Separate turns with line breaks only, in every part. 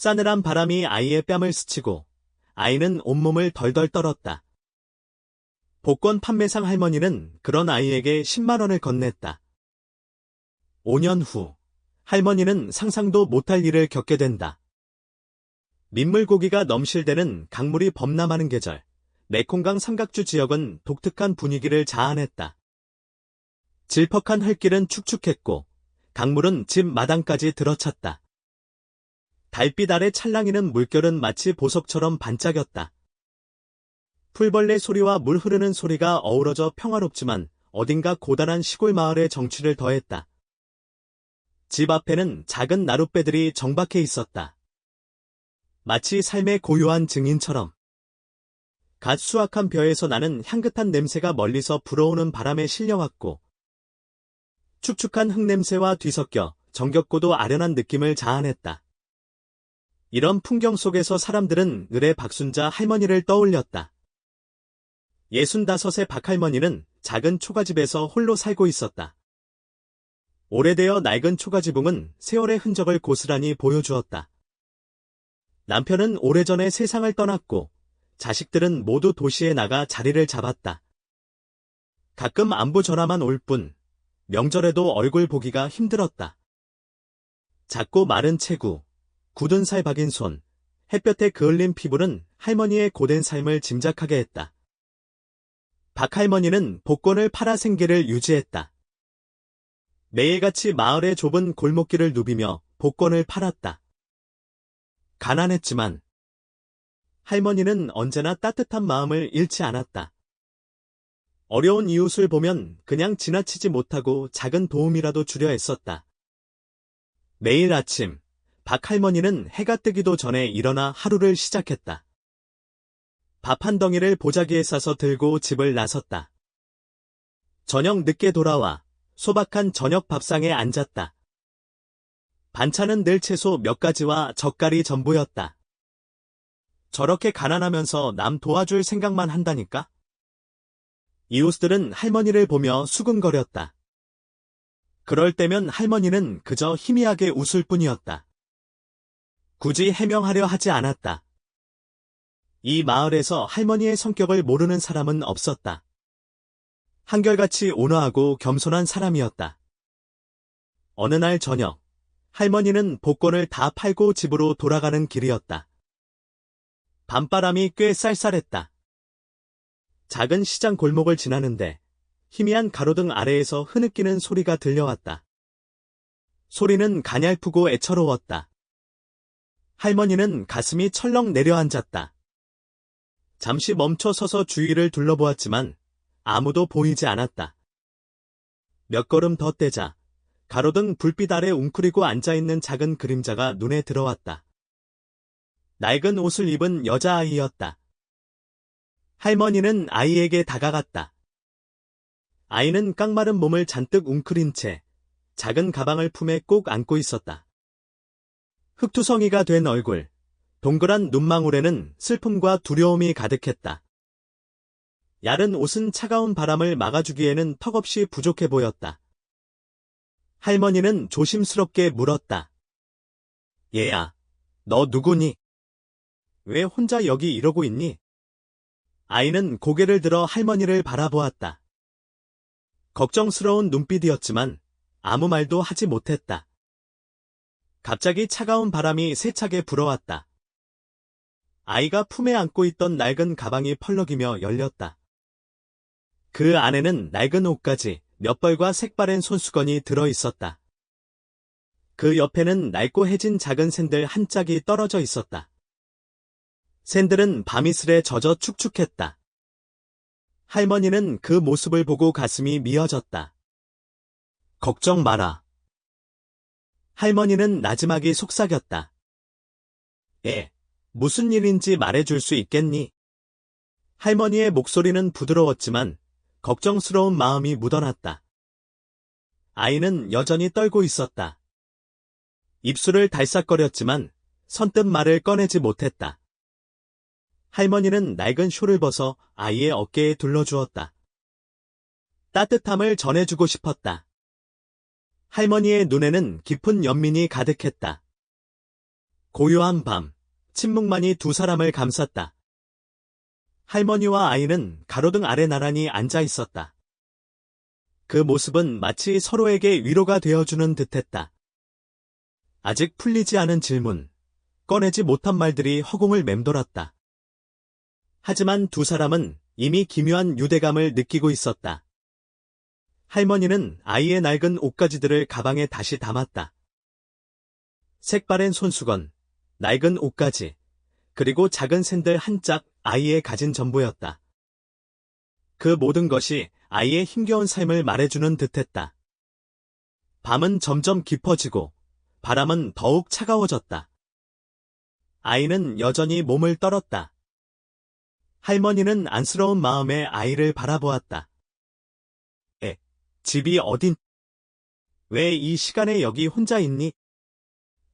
싸늘한 바람이 아이의 뺨을 스치고 아이는 온몸을 덜덜 떨었다. 복권 판매상 할머니는 그런 아이에게 10만 원을 건넸다. 5년 후 할머니는 상상도 못할 일을 겪게 된다. 민물고기가 넘실대는 강물이 범람하는 계절, 메콩강 삼각주 지역은 독특한 분위기를 자아냈다. 질퍽한 흙길은 축축했고 강물은 집 마당까지 들어찼다. 달빛 아래 찰랑이는 물결은 마치 보석처럼 반짝였다. 풀벌레 소리와 물 흐르는 소리가 어우러져 평화롭지만 어딘가 고단한 시골 마을의 정취를 더했다. 집 앞에는 작은 나룻배들이 정박해 있었다. 마치 삶의 고요한 증인처럼. 갓 수확한 벼에서 나는 향긋한 냄새가 멀리서 불어오는 바람에 실려왔고 축축한 흙냄새와 뒤섞여 정겹고도 아련한 느낌을 자아냈다. 이런 풍경 속에서 사람들은 을의 박순자 할머니를 떠올렸다. 65의 박할머니는 작은 초가집에서 홀로 살고 있었다. 오래되어 낡은 초가지붕은 세월의 흔적을 고스란히 보여주었다. 남편은 오래전에 세상을 떠났고 자식들은 모두 도시에 나가 자리를 잡았다. 가끔 안부 전화만 올 뿐 명절에도 얼굴 보기가 힘들었다. 작고 마른 체구, 굳은 살 박인 손, 햇볕에 그을린 피부는 할머니의 고된 삶을 짐작하게 했다. 박할머니는 복권을 팔아 생계를 유지했다. 매일같이 마을의 좁은 골목길을 누비며 복권을 팔았다. 가난했지만 할머니는 언제나 따뜻한 마음을 잃지 않았다. 어려운 이웃을 보면 그냥 지나치지 못하고 작은 도움이라도 주려 애썼다. 매일 아침 박할머니는 해가 뜨기도 전에 일어나 하루를 시작했다. 밥 한 덩이를 보자기에 싸서 들고 집을 나섰다. 저녁 늦게 돌아와 소박한 저녁 밥상에 앉았다. 반찬은 늘 채소 몇 가지와 젓갈이 전부였다. 저렇게 가난하면서 남 도와줄 생각만 한다니까? 이웃들은 할머니를 보며 수근거렸다. 그럴 때면 할머니는 그저 희미하게 웃을 뿐이었다. 굳이 해명하려 하지 않았다. 이 마을에서 할머니의 성격을 모르는 사람은 없었다. 한결같이 온화하고 겸손한 사람이었다. 어느 날 저녁, 할머니는 복권을 다 팔고 집으로 돌아가는 길이었다. 밤바람이 꽤 쌀쌀했다. 작은 시장 골목을 지나는데 희미한 가로등 아래에서 흐느끼는 소리가 들려왔다. 소리는 가냘프고 애처로웠다. 할머니는 가슴이 철렁 내려앉았다. 잠시 멈춰 서서 주위를 둘러보았지만 아무도 보이지 않았다. 몇 걸음 더 떼자 가로등 불빛 아래 웅크리고 앉아있는 작은 그림자가 눈에 들어왔다. 낡은 옷을 입은 여자아이였다. 할머니는 아이에게 다가갔다. 아이는 깡마른 몸을 잔뜩 웅크린 채 작은 가방을 품에 꼭 안고 있었다. 흙투성이가 된 얼굴, 동그란 눈망울에는 슬픔과 두려움이 가득했다. 야른 옷은 차가운 바람을 막아주기에는 턱없이 부족해 보였다. 할머니는 조심스럽게 물었다. 얘야, 너 누구니? 왜 혼자 여기 이러고 있니? 아이는 고개를 들어 할머니를 바라보았다. 걱정스러운 눈빛이었지만 아무 말도 하지 못했다. 갑자기 차가운 바람이 세차게 불어왔다. 아이가 품에 안고 있던 낡은 가방이 펄럭이며 열렸다. 그 안에는 낡은 옷가지, 몇 벌과 색바랜 손수건이 들어있었다. 그 옆에는 낡고 해진 작은 샌들 한 짝이 떨어져 있었다. 샌들은 밤이슬에 젖어 축축했다. 할머니는 그 모습을 보고 가슴이 미어졌다. 걱정 마라. 할머니는 나지막이 속삭였다. 무슨 일인지 말해줄 수 있겠니? 할머니의 목소리는 부드러웠지만 걱정스러운 마음이 묻어났다. 아이는 여전히 떨고 있었다. 입술을 달싹거렸지만 선뜻 말을 꺼내지 못했다. 할머니는 낡은 쇼를 벗어 아이의 어깨에 둘러주었다. 따뜻함을 전해주고 싶었다. 할머니의 눈에는 깊은 연민이 가득했다. 고요한 밤, 침묵만이 두 사람을 감쌌다. 할머니와 아이는 가로등 아래 나란히 앉아 있었다. 그 모습은 마치 서로에게 위로가 되어주는 듯했다. 아직 풀리지 않은 질문, 꺼내지 못한 말들이 허공을 맴돌았다. 하지만 두 사람은 이미 기묘한 유대감을 느끼고 있었다. 할머니는 아이의 낡은 옷가지들을 가방에 다시 담았다. 색바랜 손수건, 낡은 옷가지, 그리고 작은 샌들 한 짝, 아이의 가진 전부였다. 그 모든 것이 아이의 힘겨운 삶을 말해주는 듯했다. 밤은 점점 깊어지고 바람은 더욱 차가워졌다. 아이는 여전히 몸을 떨었다. 할머니는 안쓰러운 마음에 아이를 바라보았다. 집이 어딘? 왜 이 시간에 여기 혼자 있니?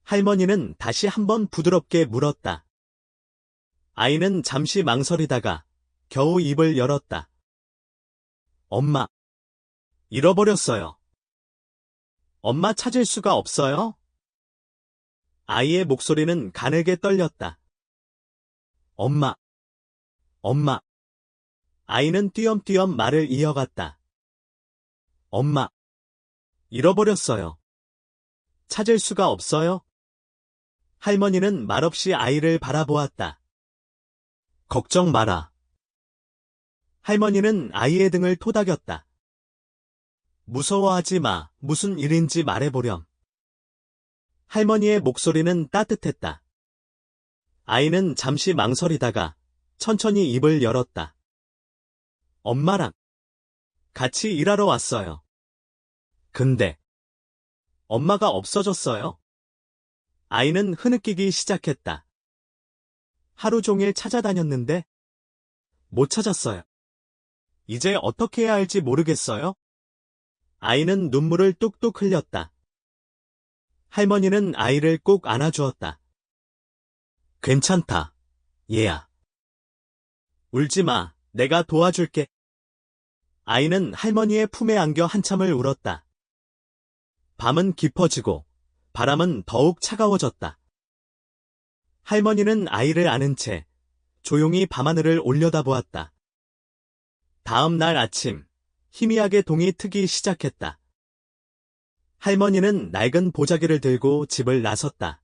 할머니는 다시 한번 부드럽게 물었다. 아이는 잠시 망설이다가 겨우 입을 열었다. 엄마. 잃어버렸어요. 엄마 찾을 수가 없어요? 아이의 목소리는 가늘게 떨렸다. 엄마. 엄마. 아이는 띄엄띄엄 말을 이어갔다. 엄마. 잃어버렸어요. 찾을 수가 없어요? 할머니는 말없이 아이를 바라보았다. 걱정 마라. 할머니는 아이의 등을 토닥였다. 무서워하지 마. 무슨 일인지 말해보렴. 할머니의 목소리는 따뜻했다. 아이는 잠시 망설이다가 천천히 입을 열었다. 엄마랑 같이 일하러 왔어요. 근데 엄마가 없어졌어요. 아이는 흐느끼기 시작했다. 하루 종일 찾아다녔는데 못 찾았어요. 이제 어떻게 해야 할지 모르겠어요. 아이는 눈물을 뚝뚝 흘렸다. 할머니는 아이를 꼭 안아주었다. 괜찮다, 얘야. 울지 마, 내가 도와줄게. 아이는 할머니의 품에 안겨 한참을 울었다. 밤은 깊어지고 바람은 더욱 차가워졌다. 할머니는 아이를 안은 채 조용히 밤하늘을 올려다보았다. 다음 날 아침, 희미하게 동이 트기 시작했다. 할머니는 낡은 보자기를 들고 집을 나섰다.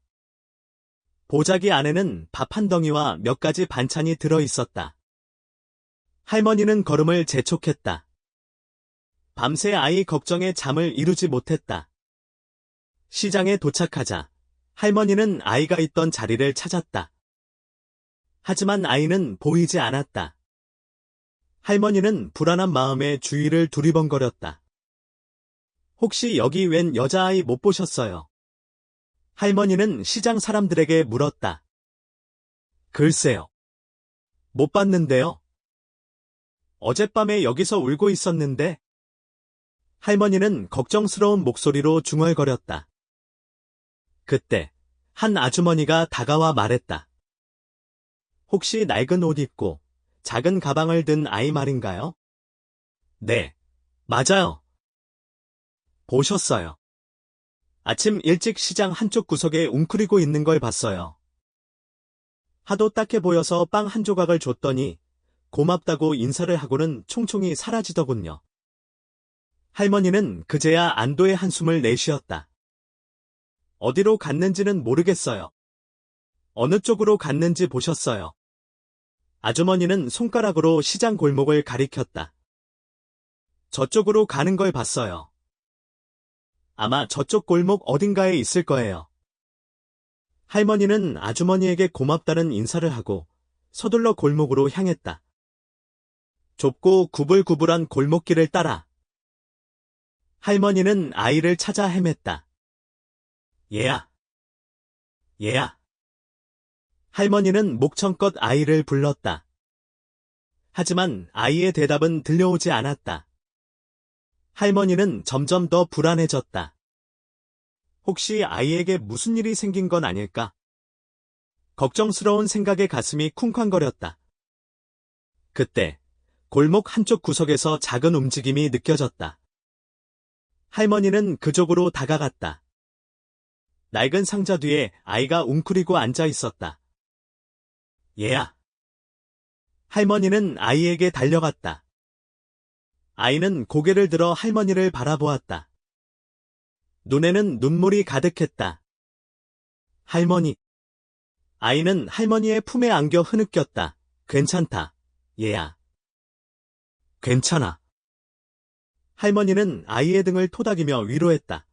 보자기 안에는 밥 한 덩이와 몇 가지 반찬이 들어 있었다. 할머니는 걸음을 재촉했다. 밤새 아이 걱정에 잠을 이루지 못했다. 시장에 도착하자 할머니는 아이가 있던 자리를 찾았다. 하지만 아이는 보이지 않았다. 할머니는 불안한 마음에 주위를 두리번거렸다. 혹시 여기 웬 여자아이 못 보셨어요? 할머니는 시장 사람들에게 물었다. 글쎄요. 못 봤는데요. 어젯밤에 여기서 울고 있었는데. 할머니는 걱정스러운 목소리로 중얼거렸다. 그때 한 아주머니가 다가와 말했다. 혹시 낡은 옷 입고 작은 가방을 든 아이 말인가요? 네, 맞아요. 보셨어요. 아침 일찍 시장 한쪽 구석에 웅크리고 있는 걸 봤어요. 하도 딱해 보여서 빵 한 조각을 줬더니 고맙다고 인사를 하고는 총총히 사라지더군요. 할머니는 그제야 안도의 한숨을 내쉬었다. 어디로 갔는지는 모르겠어요. 어느 쪽으로 갔는지 보셨어요? 아주머니는 손가락으로 시장 골목을 가리켰다. 저쪽으로 가는 걸 봤어요. 아마 저쪽 골목 어딘가에 있을 거예요. 할머니는 아주머니에게 고맙다는 인사를 하고 서둘러 골목으로 향했다. 좁고 구불구불한 골목길을 따라 할머니는 아이를 찾아 헤맸다. 얘야. 얘야. 할머니는 목청껏 아이를 불렀다. 하지만 아이의 대답은 들려오지 않았다. 할머니는 점점 더 불안해졌다. 혹시 아이에게 무슨 일이 생긴 건 아닐까? 걱정스러운 생각에 가슴이 쿵쾅거렸다. 그때 골목 한쪽 구석에서 작은 움직임이 느껴졌다. 할머니는 그쪽으로 다가갔다. 낡은 상자 뒤에 아이가 웅크리고 앉아 있었다. 얘야. 할머니는 아이에게 달려갔다. 아이는 고개를 들어 할머니를 바라보았다. 눈에는 눈물이 가득했다. 할머니. 아이는 할머니의 품에 안겨 흐느꼈다. 괜찮다, 얘야. 괜찮아. 할머니는 아이의 등을 토닥이며 위로했다.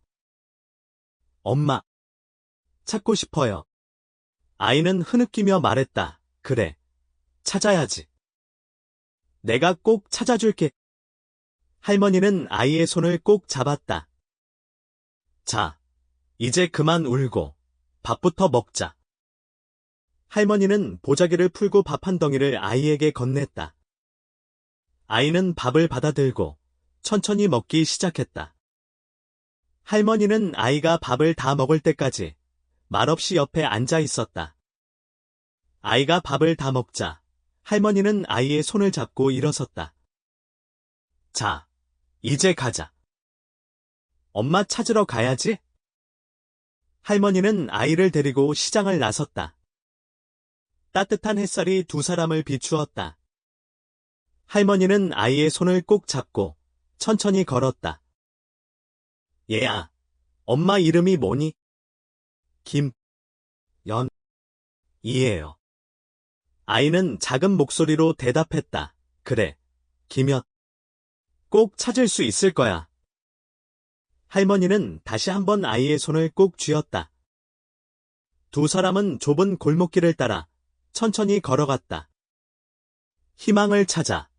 엄마. 찾고 싶어요. 아이는 흐느끼며 말했다. 그래. 찾아야지. 내가 꼭 찾아줄게. 할머니는 아이의 손을 꼭 잡았다. 자, 이제 그만 울고 밥부터 먹자. 할머니는 보자기를 풀고 밥 한 덩이를 아이에게 건넸다. 아이는 밥을 받아들고 천천히 먹기 시작했다. 할머니는 아이가 밥을 다 먹을 때까지 말없이 옆에 앉아 있었다. 아이가 밥을 다 먹자 할머니는 아이의 손을 잡고 일어섰다. 자, 이제 가자. 엄마 찾으러 가야지. 할머니는 아이를 데리고 시장을 나섰다. 따뜻한 햇살이 두 사람을 비추었다. 할머니는 아이의 손을 꼭 잡고 천천히 걸었다. 얘야, 엄마 이름이 뭐니? 김연이에요. 아이는 작은 목소리로 대답했다. 그래, 김연. 꼭 찾을 수 있을 거야. 할머니는 다시 한번 아이의 손을 꼭 쥐었다. 두 사람은 좁은 골목길을 따라 천천히 걸어갔다. 희망을 찾아,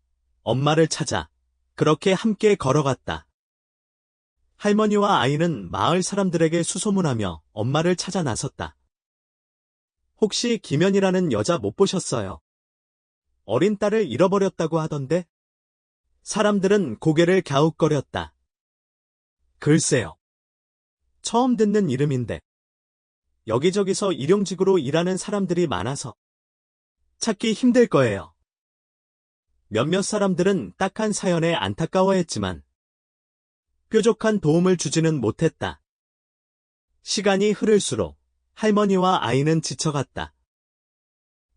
엄마를 찾아, 그렇게 함께 걸어갔다. 할머니와 아이는 마을 사람들에게 수소문하며 엄마를 찾아 나섰다. 혹시 김연이라는 여자 못 보셨어요? 어린 딸을 잃어버렸다고 하던데? 사람들은 고개를 갸웃거렸다. 글쎄요. 처음 듣는 이름인데. 여기저기서 일용직으로 일하는 사람들이 많아서 찾기 힘들 거예요. 몇몇 사람들은 딱한 사연에 안타까워했지만 뾰족한 도움을 주지는 못했다. 시간이 흐를수록 할머니와 아이는 지쳐갔다.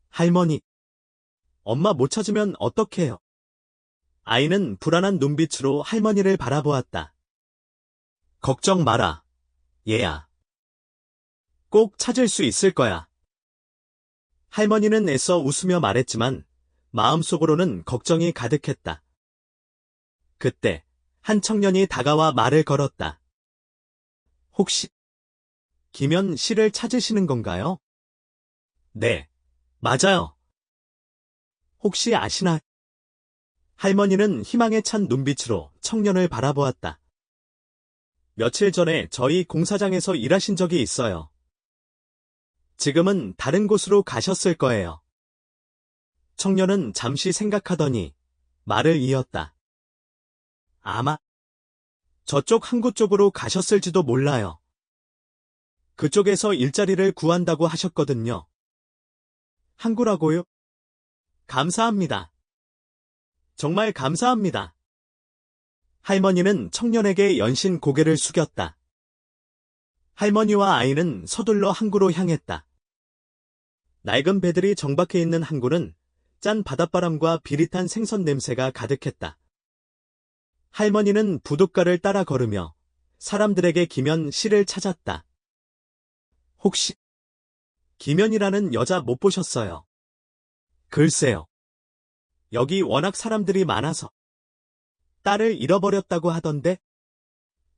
할머니, 엄마 못 찾으면 어떡해요? 아이는 불안한 눈빛으로 할머니를 바라보았다. 걱정 마라, 얘야. 꼭 찾을 수 있을 거야. 할머니는 애써 웃으며 말했지만 마음속으로는 걱정이 가득했다. 그때 한 청년이 다가와 말을 걸었다. 혹시 김연 씨를 찾으시는 건가요? 네, 맞아요. 혹시 아시나? 할머니는 희망에 찬 눈빛으로 청년을 바라보았다. 며칠 전에 저희 공사장에서 일하신 적이 있어요. 지금은 다른 곳으로 가셨을 거예요. 청년은 잠시 생각하더니 말을 이었다. 아마 저쪽 항구 쪽으로 가셨을지도 몰라요. 그쪽에서 일자리를 구한다고 하셨거든요. 항구라고요? 감사합니다. 정말 감사합니다. 할머니는 청년에게 연신 고개를 숙였다. 할머니와 아이는 서둘러 항구로 향했다. 낡은 배들이 정박해 있는 항구는 짠 바닷바람과 비릿한 생선 냄새가 가득했다. 할머니는 부둣가를 따라 걸으며 사람들에게 김연 씨를 찾았다. 혹시 김연이라는 여자 못 보셨어요? 글쎄요. 여기 워낙 사람들이 많아서 딸을 잃어버렸다고 하던데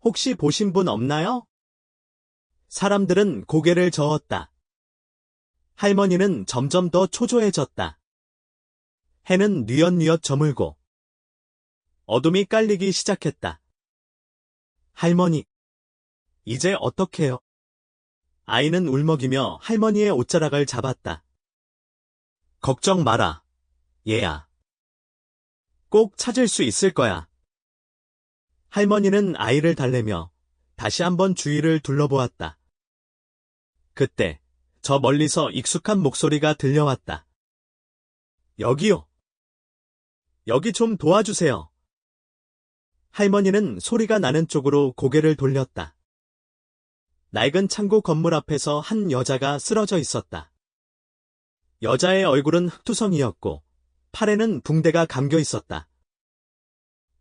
혹시 보신 분 없나요? 사람들은 고개를 저었다. 할머니는 점점 더 초조해졌다. 해는 뉘엿뉘엿 저물고 어둠이 깔리기 시작했다. 할머니, 이제 어떡해요? 아이는 울먹이며 할머니의 옷자락을 잡았다. 걱정 마라, 얘야. 꼭 찾을 수 있을 거야. 할머니는 아이를 달래며 다시 한번 주위를 둘러보았다. 그때 저 멀리서 익숙한 목소리가 들려왔다. 여기요. 여기 좀 도와주세요. 할머니는 소리가 나는 쪽으로 고개를 돌렸다. 낡은 창고 건물 앞에서 한 여자가 쓰러져 있었다. 여자의 얼굴은 흑투성이었고 팔에는 붕대가 감겨 있었다.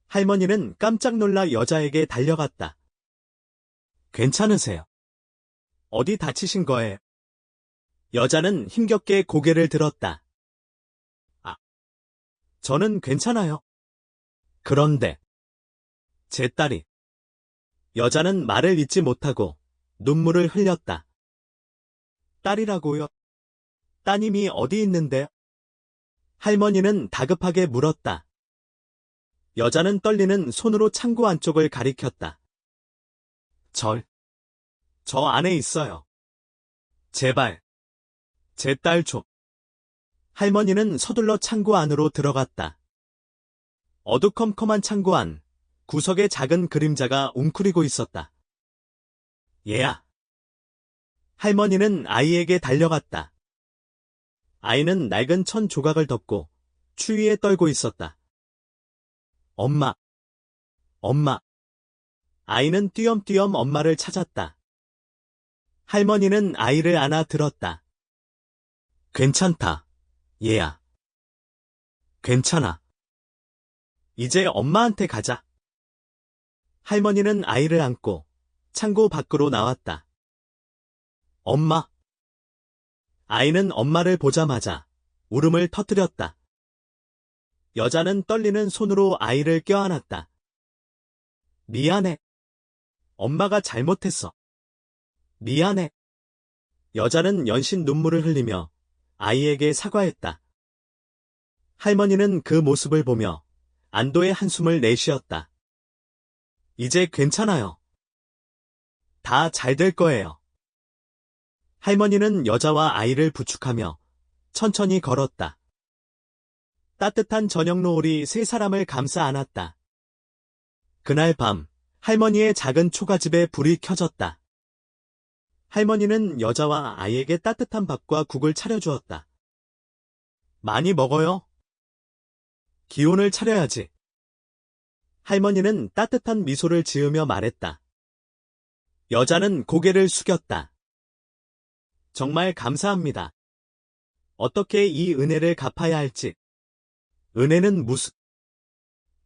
할머니는 깜짝 놀라 여자에게 달려갔다. 괜찮으세요? 어디 다치신 거예요? 여자는 힘겹게 고개를 들었다. 아, 저는 괜찮아요. 그런데 제 딸이. 여자는 말을 잇지 못하고 눈물을 흘렸다. 딸이라고요? 따님이 어디 있는데? 할머니는 다급하게 물었다. 여자는 떨리는 손으로 창고 안쪽을 가리켰다. 저 안에 있어요. 제발, 제 딸 좀. 할머니는 서둘러 창고 안으로 들어갔다. 어두컴컴한 창고 안, 구석에 작은 그림자가 웅크리고 있었다. 얘야. 할머니는 아이에게 달려갔다. 아이는 낡은 천 조각을 덮고 추위에 떨고 있었다. 엄마. 엄마. 아이는 띄엄띄엄 엄마를 찾았다. 할머니는 아이를 안아 들었다. 괜찮다, 얘야. 괜찮아. 이제 엄마한테 가자. 할머니는 아이를 안고 창고 밖으로 나왔다. 엄마. 아이는 엄마를 보자마자 울음을 터뜨렸다. 여자는 떨리는 손으로 아이를 껴안았다. 미안해. 엄마가 잘못했어. 미안해. 여자는 연신 눈물을 흘리며 아이에게 사과했다. 할머니는 그 모습을 보며 안도의 한숨을 내쉬었다. 이제 괜찮아요. 다 잘 될 거예요. 할머니는 여자와 아이를 부축하며 천천히 걸었다. 따뜻한 저녁 노을이 세 사람을 감싸 안았다. 그날 밤, 할머니의 작은 초가집에 불이 켜졌다. 할머니는 여자와 아이에게 따뜻한 밥과 국을 차려주었다. 많이 먹어요. 기운을 차려야지. 할머니는 따뜻한 미소를 지으며 말했다. 여자는 고개를 숙였다. 정말 감사합니다. 어떻게 이 은혜를 갚아야 할지. 은혜는 무슨.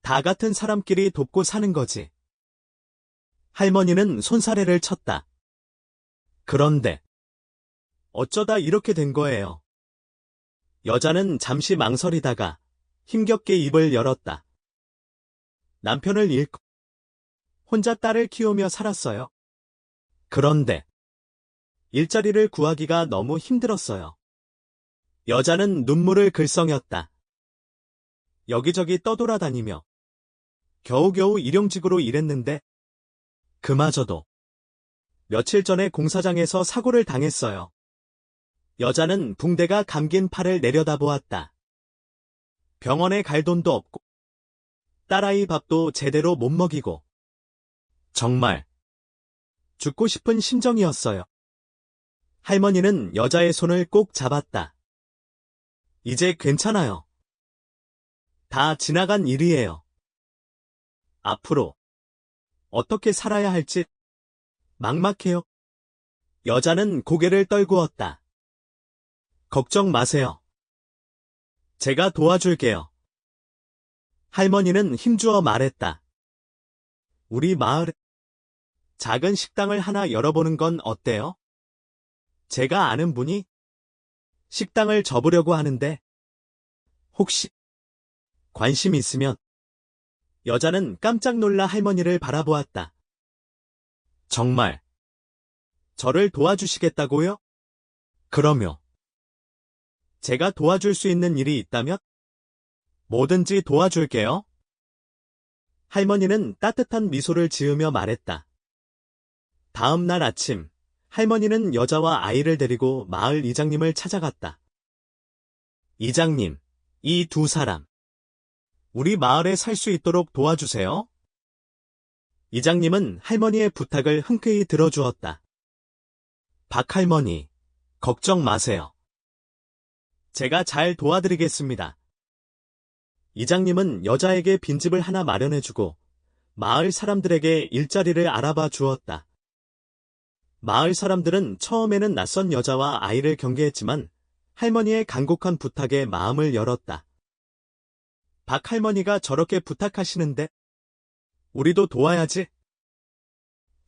다 같은 사람끼리 돕고 사는 거지. 할머니는 손사래를 쳤다. 그런데 어쩌다 이렇게 된 거예요. 여자는 잠시 망설이다가 힘겹게 입을 열었다. 남편을 잃고 혼자 딸을 키우며 살았어요. 그런데 일자리를 구하기가 너무 힘들었어요. 여자는 눈물을 글썽였다. 여기저기 떠돌아다니며 겨우겨우 일용직으로 일했는데 그마저도 며칠 전에 공사장에서 사고를 당했어요. 여자는 붕대가 감긴 팔을 내려다보았다. 병원에 갈 돈도 없고 딸아이 밥도 제대로 못 먹이고 정말 죽고 싶은 심정이었어요. 할머니는 여자의 손을 꼭 잡았다. 이제 괜찮아요. 다 지나간 일이에요. 앞으로 어떻게 살아야 할지 막막해요. 여자는 고개를 떨구었다. 걱정 마세요. 제가 도와줄게요. 할머니는 힘주어 말했다. 우리 마을에 작은 식당을 하나 열어보는 건 어때요? 제가 아는 분이 식당을 접으려고 하는데 혹시 관심 있으면. 여자는 깜짝 놀라 할머니를 바라보았다. 정말 저를 도와주시겠다고요? 그럼요. 제가 도와줄 수 있는 일이 있다면 뭐든지 도와줄게요. 할머니는 따뜻한 미소를 지으며 말했다. 다음 날 아침, 할머니는 여자와 아이를 데리고 마을 이장님을 찾아갔다. 이장님, 이 두 사람, 우리 마을에 살 수 있도록 도와주세요. 이장님은 할머니의 부탁을 흔쾌히 들어주었다. 박할머니, 걱정 마세요. 제가 잘 도와드리겠습니다. 이장님은 여자에게 빈집을 하나 마련해주고 마을 사람들에게 일자리를 알아봐 주었다. 마을 사람들은 처음에는 낯선 여자와 아이를 경계했지만 할머니의 간곡한 부탁에 마음을 열었다. 박 할머니가 저렇게 부탁하시는데 우리도 도와야지.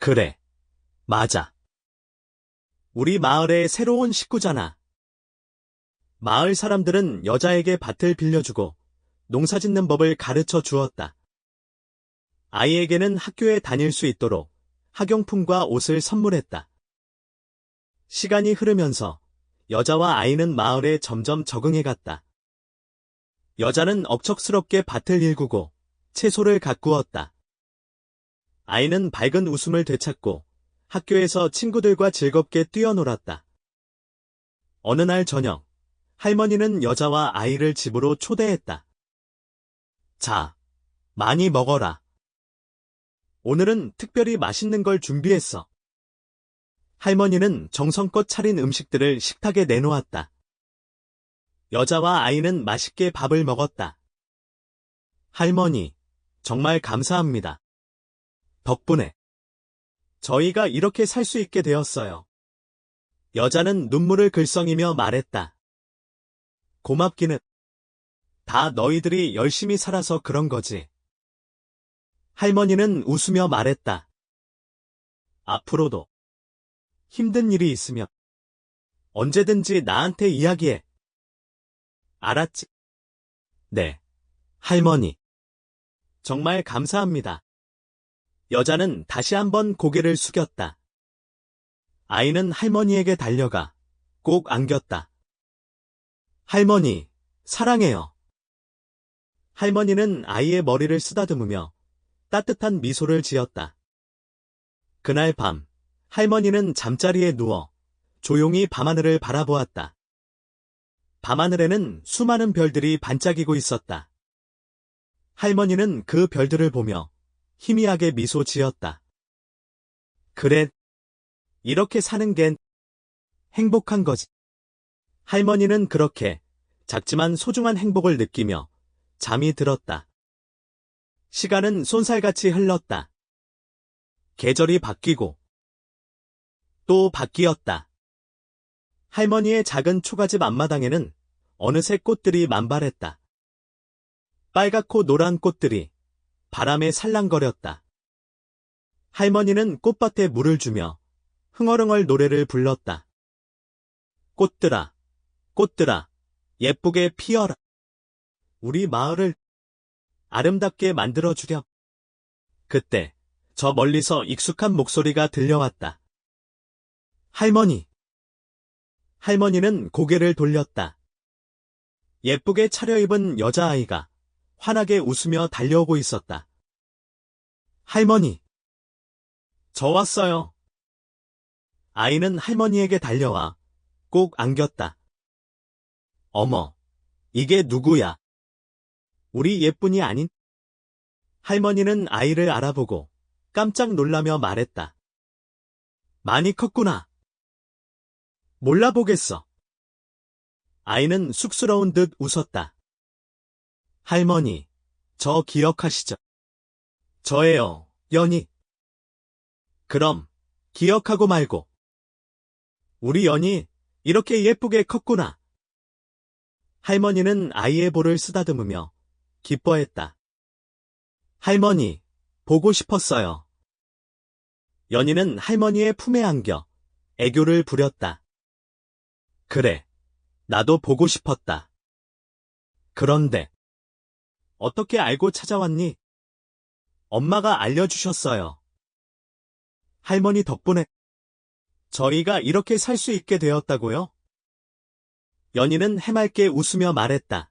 그래, 맞아. 우리 마을의 새로운 식구잖아. 마을 사람들은 여자에게 밭을 빌려주고 농사짓는 법을 가르쳐 주었다. 아이에게는 학교에 다닐 수 있도록 학용품과 옷을 선물했다. 시간이 흐르면서 여자와 아이는 마을에 점점 적응해갔다. 여자는 억척스럽게 밭을 일구고 채소를 가꾸었다. 아이는 밝은 웃음을 되찾고 학교에서 친구들과 즐겁게 뛰어놀았다. 어느 날 저녁, 할머니는 여자와 아이를 집으로 초대했다. 자, 많이 먹어라. 오늘은 특별히 맛있는 걸 준비했어. 할머니는 정성껏 차린 음식들을 식탁에 내놓았다. 여자와 아이는 맛있게 밥을 먹었다. 할머니, 정말 감사합니다. 덕분에 저희가 이렇게 살 수 있게 되었어요. 여자는 눈물을 글썽이며 말했다. 고맙기는 다 너희들이 열심히 살아서 그런 거지. 할머니는 웃으며 말했다. 앞으로도 힘든 일이 있으면 언제든지 나한테 이야기해. 알았지? 네, 할머니. 정말 감사합니다. 여자는 다시 한번 고개를 숙였다. 아이는 할머니에게 달려가 꼭 안겼다. 할머니, 사랑해요. 할머니는 아이의 머리를 쓰다듬으며 따뜻한 미소를 지었다. 그날 밤, 할머니는 잠자리에 누워 조용히 밤하늘을 바라보았다. 밤하늘에는 수많은 별들이 반짝이고 있었다. 할머니는 그 별들을 보며 희미하게 미소 지었다. 그래, 이렇게 사는 게 행복한 거지. 할머니는 그렇게 작지만 소중한 행복을 느끼며 잠이 들었다. 시간은 쏜살같이 흘렀다. 계절이 바뀌고 또 바뀌었다. 할머니의 작은 초가집 앞마당에는 어느새 꽃들이 만발했다. 빨갛고 노란 꽃들이 바람에 살랑거렸다. 할머니는 꽃밭에 물을 주며 흥얼흥얼 노래를 불렀다. 꽃들아, 꽃들아, 예쁘게 피어라. 우리 마을을 아름답게 만들어주렴. 그때 저 멀리서 익숙한 목소리가 들려왔다. 할머니. 할머니는 고개를 돌렸다. 예쁘게 차려입은 여자아이가 환하게 웃으며 달려오고 있었다. 할머니. 저 왔어요. 아이는 할머니에게 달려와 꼭 안겼다. 어머, 이게 누구야? 우리 예쁜이 아닌? 할머니는 아이를 알아보고 깜짝 놀라며 말했다. 많이 컸구나. 몰라보겠어. 아이는 쑥스러운 듯 웃었다. 할머니, 저 기억하시죠? 저예요, 연희. 그럼 기억하고 말고. 우리 연희 이렇게 예쁘게 컸구나. 할머니는 아이의 볼을 쓰다듬으며 기뻐했다. 할머니, 보고 싶었어요. 연희는 할머니의 품에 안겨 애교를 부렸다. 그래, 나도 보고 싶었다. 그런데 어떻게 알고 찾아왔니? 엄마가 알려주셨어요. 할머니 덕분에 저희가 이렇게 살 수 있게 되었다고요? 연희는 해맑게 웃으며 말했다.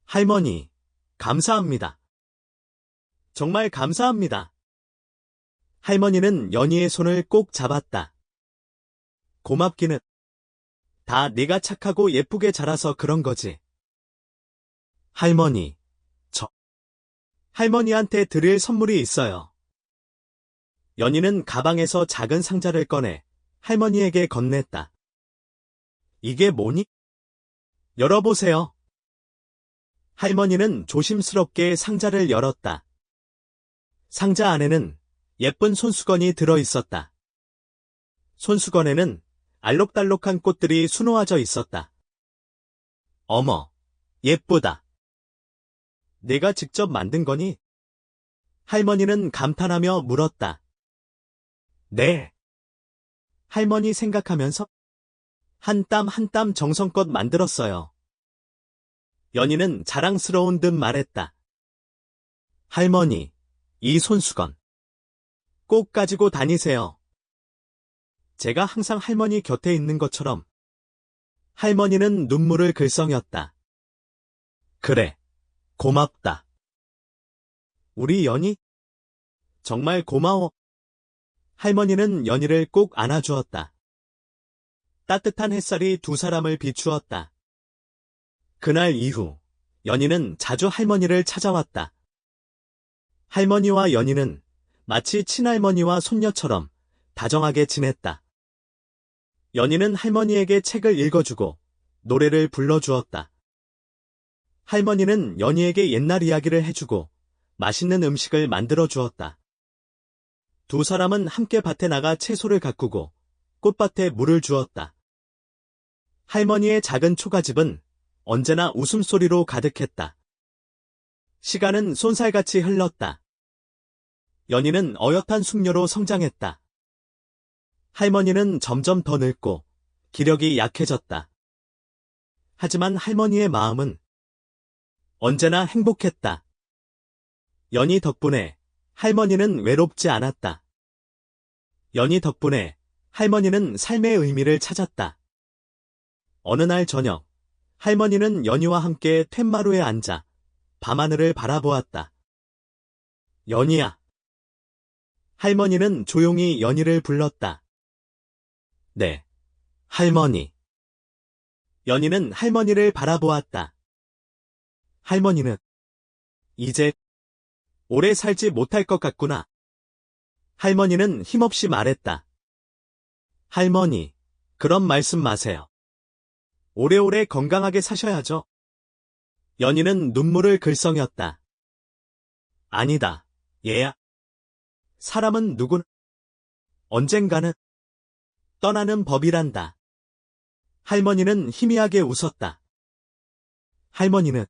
할머니, 감사합니다. 정말 감사합니다. 할머니는 연희의 손을 꼭 잡았다. 고맙기는 다 네가 착하고 예쁘게 자라서 그런 거지. 할머니, 저 할머니한테 드릴 선물이 있어요. 연희는 가방에서 작은 상자를 꺼내 할머니에게 건넸다. 이게 뭐니? 열어보세요. 할머니는 조심스럽게 상자를 열었다. 상자 안에는 예쁜 손수건이 들어 있었다. 손수건에는 알록달록한 꽃들이 수놓아져 있었다. 어머, 예쁘다. 내가 직접 만든 거니? 할머니는 감탄하며 물었다. 네. 할머니 생각하면서 한 땀 한 땀 정성껏 만들었어요. 연희는 자랑스러운 듯 말했다. 할머니, 이 손수건 꼭 가지고 다니세요. 제가 항상 할머니 곁에 있는 것처럼. 할머니는 눈물을 글썽였다. 그래, 고맙다. 우리 연희? 정말 고마워. 할머니는 연희를 꼭 안아주었다. 따뜻한 햇살이 두 사람을 비추었다. 그날 이후 연희는 자주 할머니를 찾아왔다. 할머니와 연희는 마치 친할머니와 손녀처럼 다정하게 지냈다. 연희는 할머니에게 책을 읽어주고 노래를 불러주었다. 할머니는 연희에게 옛날 이야기를 해주고 맛있는 음식을 만들어 주었다. 두 사람은 함께 밭에 나가 채소를 가꾸고 꽃밭에 물을 주었다. 할머니의 작은 초가집은 언제나 웃음소리로 가득했다. 시간은 쏜살같이 흘렀다. 연희는 어엿한 숙녀로 성장했다. 할머니는 점점 더 늙고 기력이 약해졌다. 하지만 할머니의 마음은 언제나 행복했다. 연희 덕분에 할머니는 외롭지 않았다. 연희 덕분에 할머니는 삶의 의미를 찾았다. 어느 날 저녁, 할머니는 연희와 함께 툇마루에 앉아 밤하늘을 바라보았다. 연희야. 할머니는 조용히 연희를 불렀다. 네, 할머니. 연희는 할머니를 바라보았다. 할머니는 이제 오래 살지 못할 것 같구나. 할머니는 힘없이 말했다. 할머니, 그런 말씀 마세요. 오래오래 건강하게 사셔야죠. 연희는 눈물을 글썽였다. 아니다, 얘야. 사람은 누구나 언젠가는 떠나는 법이란다. 할머니는 희미하게 웃었다. 할머니는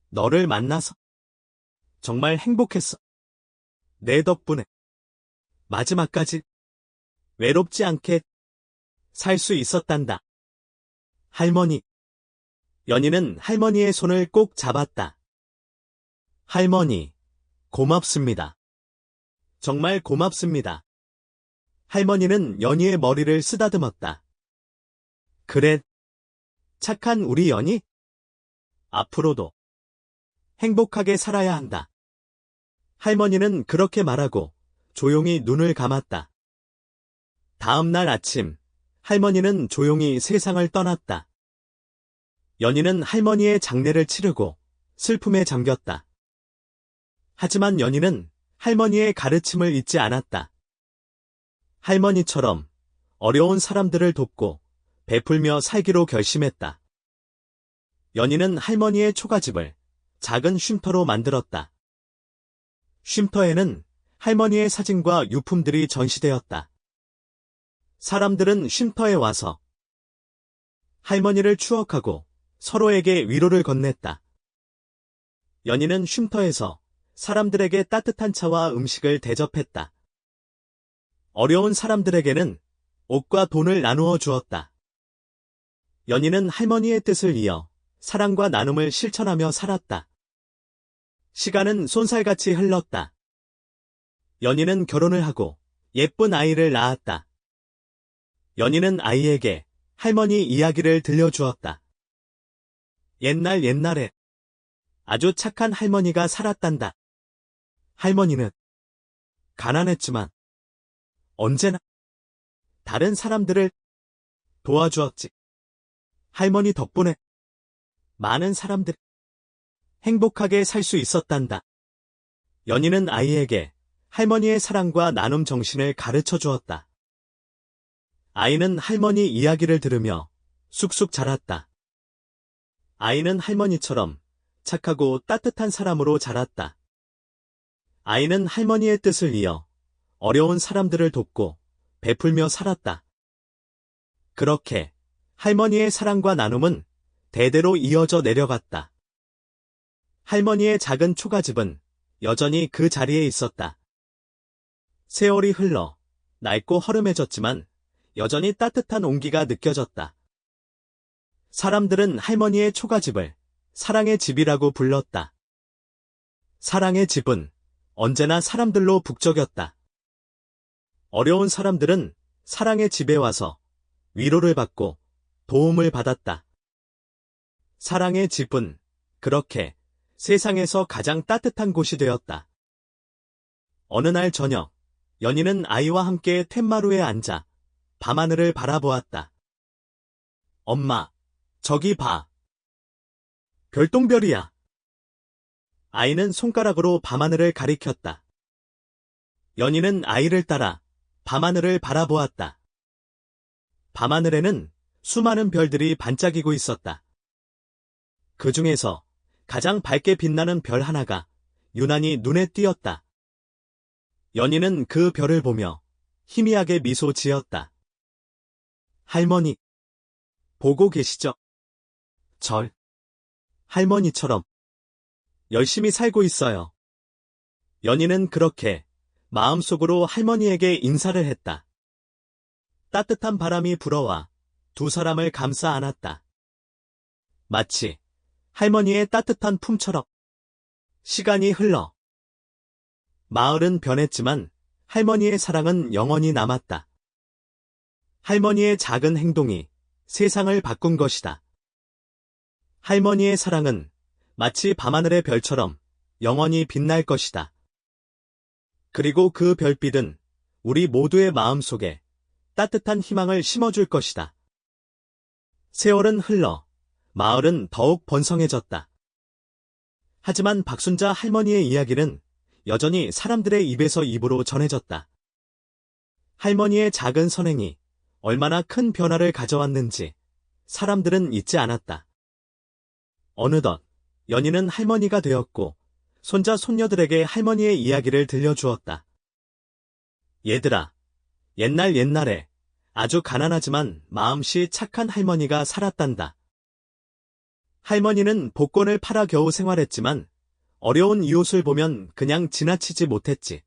너를 만나서 정말 행복했어. 내 덕분에 마지막까지 외롭지 않게 살 수 있었단다. 할머니. 연희는 할머니의 손을 꼭 잡았다. 할머니, 고맙습니다. 정말 고맙습니다. 할머니는 연희의 머리를 쓰다듬었다. 그래, 착한 우리 연희? 앞으로도 행복하게 살아야 한다. 할머니는 그렇게 말하고 조용히 눈을 감았다. 다음 날 아침, 할머니는 조용히 세상을 떠났다. 연희는 할머니의 장례를 치르고 슬픔에 잠겼다. 하지만 연희는 할머니의 가르침을 잊지 않았다. 할머니처럼 어려운 사람들을 돕고 베풀며 살기로 결심했다. 연희는 할머니의 초가집을 작은 쉼터로 만들었다. 쉼터에는 할머니의 사진과 유품들이 전시되었다. 사람들은 쉼터에 와서 할머니를 추억하고 서로에게 위로를 건넸다. 연희는 쉼터에서 사람들에게 따뜻한 차와 음식을 대접했다. 어려운 사람들에게는 옷과 돈을 나누어 주었다. 연희는 할머니의 뜻을 이어 사랑과 나눔을 실천하며 살았다. 시간은 쏜살같이 흘렀다. 연희는 결혼을 하고 예쁜 아이를 낳았다. 연희는 아이에게 할머니 이야기를 들려주었다. 옛날에 아주 착한 할머니가 살았단다. 할머니는 가난했지만 언제나 다른 사람들을 도와주었지. 할머니 덕분에 많은 사람들이 행복하게 살 수 있었단다. 연희는 아이에게 할머니의 사랑과 나눔 정신을 가르쳐 주었다. 아이는 할머니 이야기를 들으며 쑥쑥 자랐다. 아이는 할머니처럼 착하고 따뜻한 사람으로 자랐다. 아이는 할머니의 뜻을 이어 어려운 사람들을 돕고 베풀며 살았다. 그렇게 할머니의 사랑과 나눔은 대대로 이어져 내려갔다. 할머니의 작은 초가집은 여전히 그 자리에 있었다. 세월이 흘러 낡고 허름해졌지만 여전히 따뜻한 온기가 느껴졌다. 사람들은 할머니의 초가집을 사랑의 집이라고 불렀다. 사랑의 집은 언제나 사람들로 북적였다. 어려운 사람들은 사랑의 집에 와서 위로를 받고 도움을 받았다. 사랑의 집은 그렇게 세상에서 가장 따뜻한 곳이 되었다. 어느 날 저녁, 연희는 아이와 함께 툇마루에 앉아 밤하늘을 바라보았다. 엄마, 저기 봐. 별똥별이야. 아이는 손가락으로 밤하늘을 가리켰다. 연희는 아이를 따라 밤하늘을 바라보았다. 밤하늘에는 수많은 별들이 반짝이고 있었다. 그 중에서 가장 밝게 빛나는 별 하나가 유난히 눈에 띄었다. 연희는 그 별을 보며 희미하게 미소 지었다. 할머니, 보고 계시죠? 절 할머니처럼 열심히 살고 있어요. 연희는 그렇게 마음속으로 할머니에게 인사를 했다. 따뜻한 바람이 불어와 두 사람을 감싸 안았다. 마치 할머니의 따뜻한 품처럼. 시간이 흘러 마을은 변했지만 할머니의 사랑은 영원히 남았다. 할머니의 작은 행동이 세상을 바꾼 것이다. 할머니의 사랑은 마치 밤하늘의 별처럼 영원히 빛날 것이다. 그리고 그 별빛은 우리 모두의 마음속에 따뜻한 희망을 심어줄 것이다. 세월은 흘러 마을은 더욱 번성해졌다. 하지만 박순자 할머니의 이야기는 여전히 사람들의 입에서 입으로 전해졌다. 할머니의 작은 선행이 얼마나 큰 변화를 가져왔는지 사람들은 잊지 않았다. 어느덧 연희는 할머니가 되었고 손자 손녀들에게 할머니의 이야기를 들려주었다. 얘들아, 옛날에 아주 가난하지만 마음씨 착한 할머니가 살았단다. 할머니는 복권을 팔아 겨우 생활했지만 어려운 이웃을 보면 그냥 지나치지 못했지.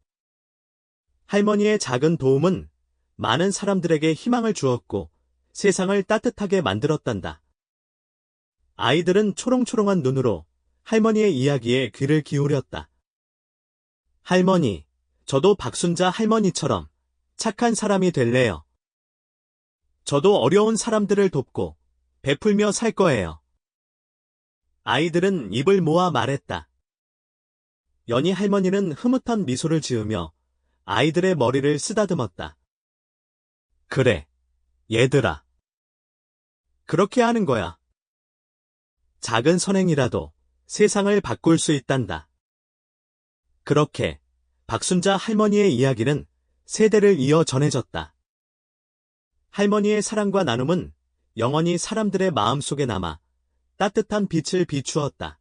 할머니의 작은 도움은 많은 사람들에게 희망을 주었고 세상을 따뜻하게 만들었단다. 아이들은 초롱초롱한 눈으로 할머니의 이야기에 귀를 기울였다. 할머니, 저도 박순자 할머니처럼 착한 사람이 될래요. 저도 어려운 사람들을 돕고 베풀며 살 거예요. 아이들은 입을 모아 말했다. 연희 할머니는 흐뭇한 미소를 지으며 아이들의 머리를 쓰다듬었다. 그래, 얘들아. 그렇게 하는 거야. 작은 선행이라도 세상을 바꿀 수 있단다. 그렇게 박순자 할머니의 이야기는 세대를 이어 전해졌다. 할머니의 사랑과 나눔은 영원히 사람들의 마음속에 남아 따뜻한 빛을 비추었다.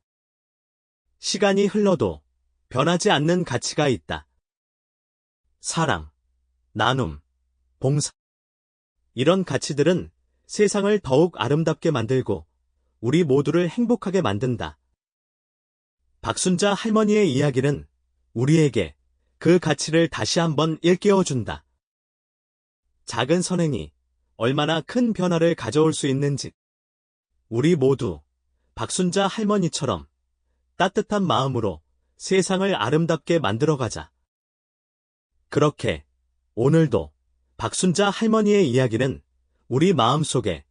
시간이 흘러도 변하지 않는 가치가 있다. 사랑, 나눔, 봉사. 이런 가치들은 세상을 더욱 아름답게 만들고 우리 모두를 행복하게 만든다. 박순자 할머니의 이야기는 우리에게 그 가치를 다시 한번 일깨워준다. 작은 선행이 얼마나 큰 변화를 가져올 수 있는지 우리 모두 박순자 할머니처럼 따뜻한 마음으로 세상을 아름답게 만들어가자. 그렇게 오늘도 박순자 할머니의 이야기는 우리 마음속에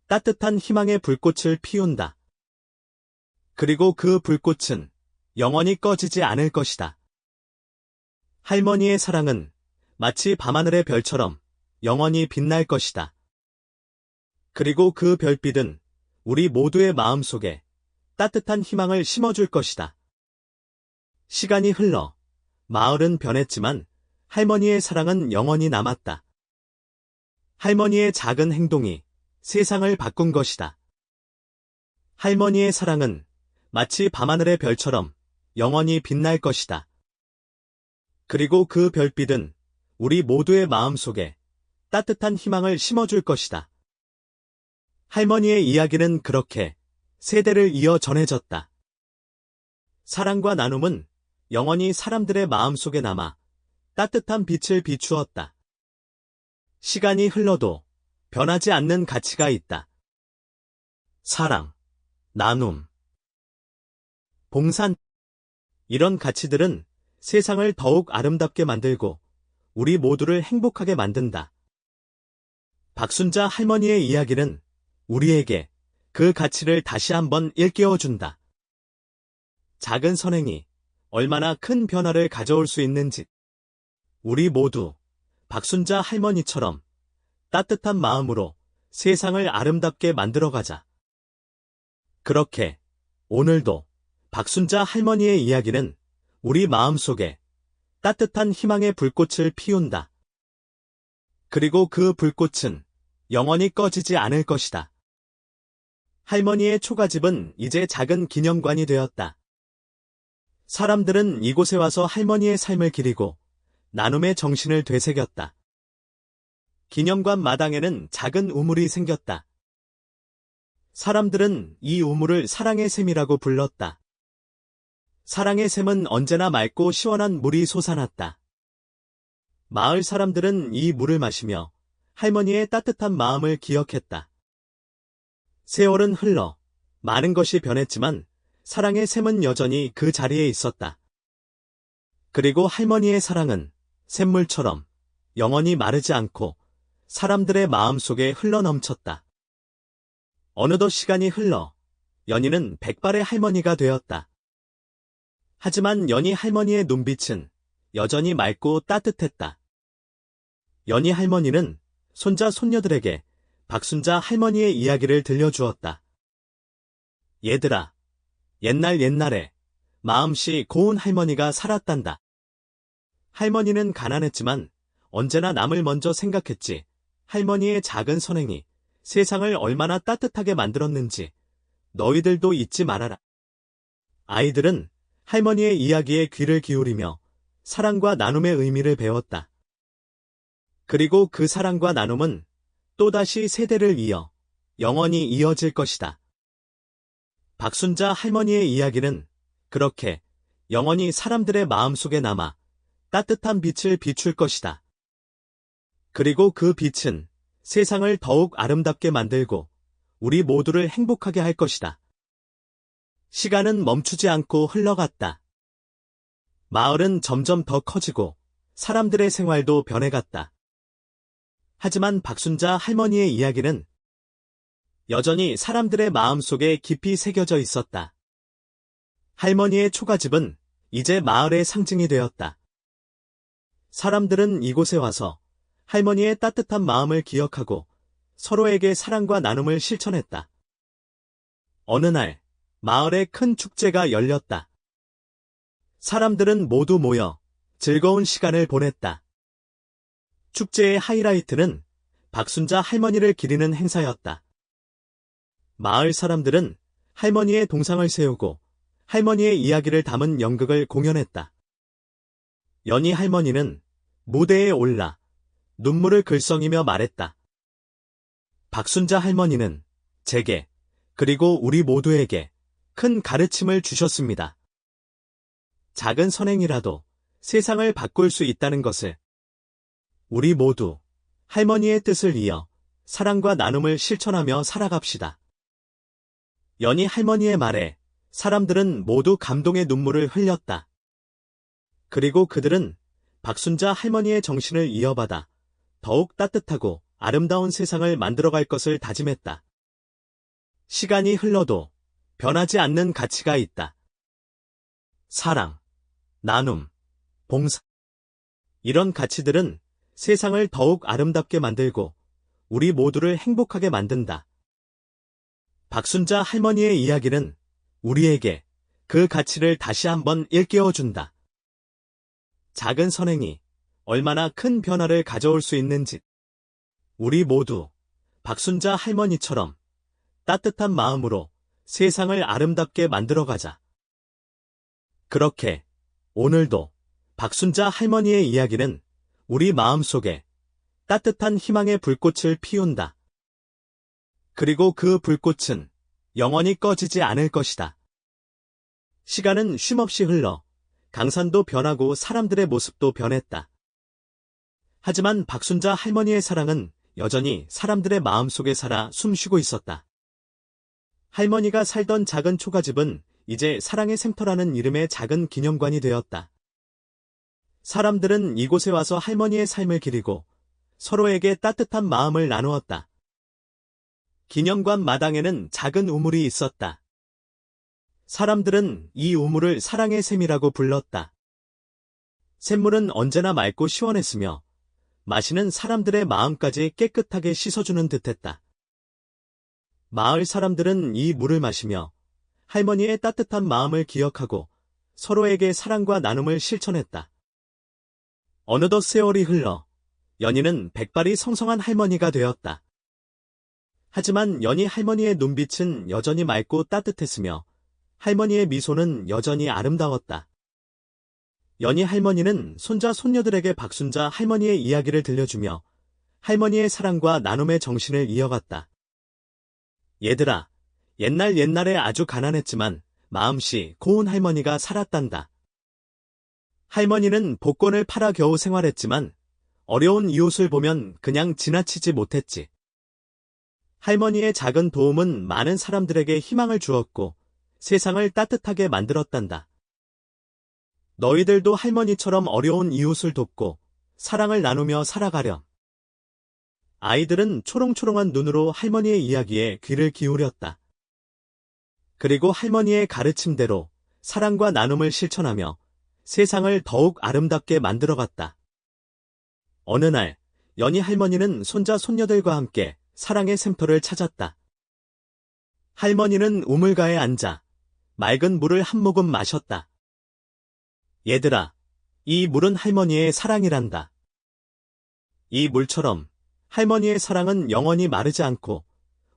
따뜻한 희망의 불꽃을 피운다. 그리고 그 불꽃은 영원히 꺼지지 않을 것이다. 할머니의 사랑은 마치 밤하늘의 별처럼 영원히 빛날 것이다. 그리고 그 별빛은 우리 모두의 마음속에 따뜻한 희망을 심어줄 것이다. 시간이 흘러 마을은 변했지만 할머니의 사랑은 영원히 남았다. 할머니의 작은 행동이 세상을 바꾼 것이다. 할머니의 사랑은 마치 밤하늘의 별처럼 영원히 빛날 것이다. 그리고 그 별빛은 우리 모두의 마음속에 따뜻한 희망을 심어줄 것이다. 할머니의 이야기는 그렇게 세대를 이어 전해졌다. 사랑과 나눔은 영원히 사람들의 마음속에 남아 따뜻한 빛을 비추었다. 시간이 흘러도 변하지 않는 가치가 있다. 사랑, 나눔, 봉사, 이런 가치들은 세상을 더욱 아름답게 만들고 우리 모두를 행복하게 만든다. 박순자 할머니의 이야기는 우리에게 그 가치를 다시 한번 일깨워준다. 작은 선행이 얼마나 큰 변화를 가져올 수 있는지 우리 모두 박순자 할머니처럼 따뜻한 마음으로 세상을 아름답게 만들어가자. 그렇게 오늘도 박순자 할머니의 이야기는 우리 마음속에 따뜻한 희망의 불꽃을 피운다. 그리고 그 불꽃은 영원히 꺼지지 않을 것이다. 할머니의 초가집은 이제 작은 기념관이 되었다. 사람들은 이곳에 와서 할머니의 삶을 기리고 나눔의 정신을 되새겼다. 기념관 마당에는 작은 우물이 생겼다. 사람들은 이 우물을 사랑의 샘이라고 불렀다. 사랑의 샘은 언제나 맑고 시원한 물이 솟아났다. 마을 사람들은 이 물을 마시며 할머니의 따뜻한 마음을 기억했다. 세월은 흘러 많은 것이 변했지만 사랑의 샘은 여전히 그 자리에 있었다. 그리고 할머니의 사랑은 샘물처럼 영원히 마르지 않고 사람들의 마음속에 흘러넘쳤다. 어느덧 시간이 흘러 연희는 백발의 할머니가 되었다. 하지만 연희 할머니의 눈빛은 여전히 맑고 따뜻했다. 연희 할머니는 손자 손녀들에게 박순자 할머니의 이야기를 들려주었다. 얘들아, 옛날에 마음씨 고운 할머니가 살았단다. 할머니는 가난했지만 언제나 남을 먼저 생각했지. 할머니의 작은 선행이 세상을 얼마나 따뜻하게 만들었는지 너희들도 잊지 말아라. 아이들은 할머니의 이야기에 귀를 기울이며 사랑과 나눔의 의미를 배웠다. 그리고 그 사랑과 나눔은 또다시 세대를 이어 영원히 이어질 것이다. 박순자 할머니의 이야기는 그렇게 영원히 사람들의 마음속에 남아 따뜻한 빛을 비출 것이다. 그리고 그 빛은 세상을 더욱 아름답게 만들고 우리 모두를 행복하게 할 것이다. 시간은 멈추지 않고 흘러갔다. 마을은 점점 더 커지고 사람들의 생활도 변해갔다. 하지만 박순자 할머니의 이야기는 여전히 사람들의 마음속에 깊이 새겨져 있었다. 할머니의 초가집은 이제 마을의 상징이 되었다. 사람들은 이곳에 와서 할머니의 따뜻한 마음을 기억하고 서로에게 사랑과 나눔을 실천했다. 어느 날 마을에 큰 축제가 열렸다. 사람들은 모두 모여 즐거운 시간을 보냈다. 축제의 하이라이트는 박순자 할머니를 기리는 행사였다. 마을 사람들은 할머니의 동상을 세우고 할머니의 이야기를 담은 연극을 공연했다. 연희 할머니는 무대에 올라 눈물을 글썽이며 말했다. 박순자 할머니는 제게 그리고 우리 모두에게 큰 가르침을 주셨습니다. 작은 선행이라도 세상을 바꿀 수 있다는 것을 우리 모두 할머니의 뜻을 이어 사랑과 나눔을 실천하며 살아갑시다. 연희 할머니의 말에 사람들은 모두 감동의 눈물을 흘렸다. 그리고 그들은 박순자 할머니의 정신을 이어받아 더욱 따뜻하고 아름다운 세상을 만들어갈 것을 다짐했다. 시간이 흘러도 변하지 않는 가치가 있다. 사랑, 나눔, 봉사. 이런 가치들은 세상을 더욱 아름답게 만들고 우리 모두를 행복하게 만든다. 박순자 할머니의 이야기는 우리에게 그 가치를 다시 한번 일깨워준다. 작은 선행이 얼마나 큰 변화를 가져올 수 있는지 우리 모두 박순자 할머니처럼 따뜻한 마음으로 세상을 아름답게 만들어가자. 그렇게 오늘도 박순자 할머니의 이야기는 우리 마음속에 따뜻한 희망의 불꽃을 피운다. 그리고 그 불꽃은 영원히 꺼지지 않을 것이다. 시간은 쉼없이 흘러 강산도 변하고 사람들의 모습도 변했다. 하지만 박순자 할머니의 사랑은 여전히 사람들의 마음속에 살아 숨쉬고 있었다. 할머니가 살던 작은 초가집은 이제 사랑의 샘터라는 이름의 작은 기념관이 되었다. 사람들은 이곳에 와서 할머니의 삶을 기리고 서로에게 따뜻한 마음을 나누었다. 기념관 마당에는 작은 우물이 있었다. 사람들은 이 우물을 사랑의 샘이라고 불렀다. 샘물은 언제나 맑고 시원했으며 마시는 사람들의 마음까지 깨끗하게 씻어주는 듯했다. 마을 사람들은 이 물을 마시며 할머니의 따뜻한 마음을 기억하고 서로에게 사랑과 나눔을 실천했다. 어느덧 세월이 흘러 연희는 백발이 성성한 할머니가 되었다. 하지만 연희 할머니의 눈빛은 여전히 맑고 따뜻했으며 할머니의 미소는 여전히 아름다웠다. 연희 할머니는 손자 손녀들에게 박순자 할머니의 이야기를 들려주며 할머니의 사랑과 나눔의 정신을 이어갔다. 얘들아, 옛날에 아주 가난했지만 마음씨 고운 할머니가 살았단다. 할머니는 복권을 팔아 겨우 생활했지만 어려운 이웃을 보면 그냥 지나치지 못했지. 할머니의 작은 도움은 많은 사람들에게 희망을 주었고 세상을 따뜻하게 만들었단다. 너희들도 할머니처럼 어려운 이웃을 돕고 사랑을 나누며 살아가렴. 아이들은 초롱초롱한 눈으로 할머니의 이야기에 귀를 기울였다. 그리고 할머니의 가르침대로 사랑과 나눔을 실천하며 세상을 더욱 아름답게 만들어갔다. 어느 날, 연희 할머니는 손자 손녀들과 함께 사랑의 샘터를 찾았다. 할머니는 우물가에 앉아 맑은 물을 한 모금 마셨다. 얘들아, 이 물은 할머니의 사랑이란다. 이 물처럼 할머니의 사랑은 영원히 마르지 않고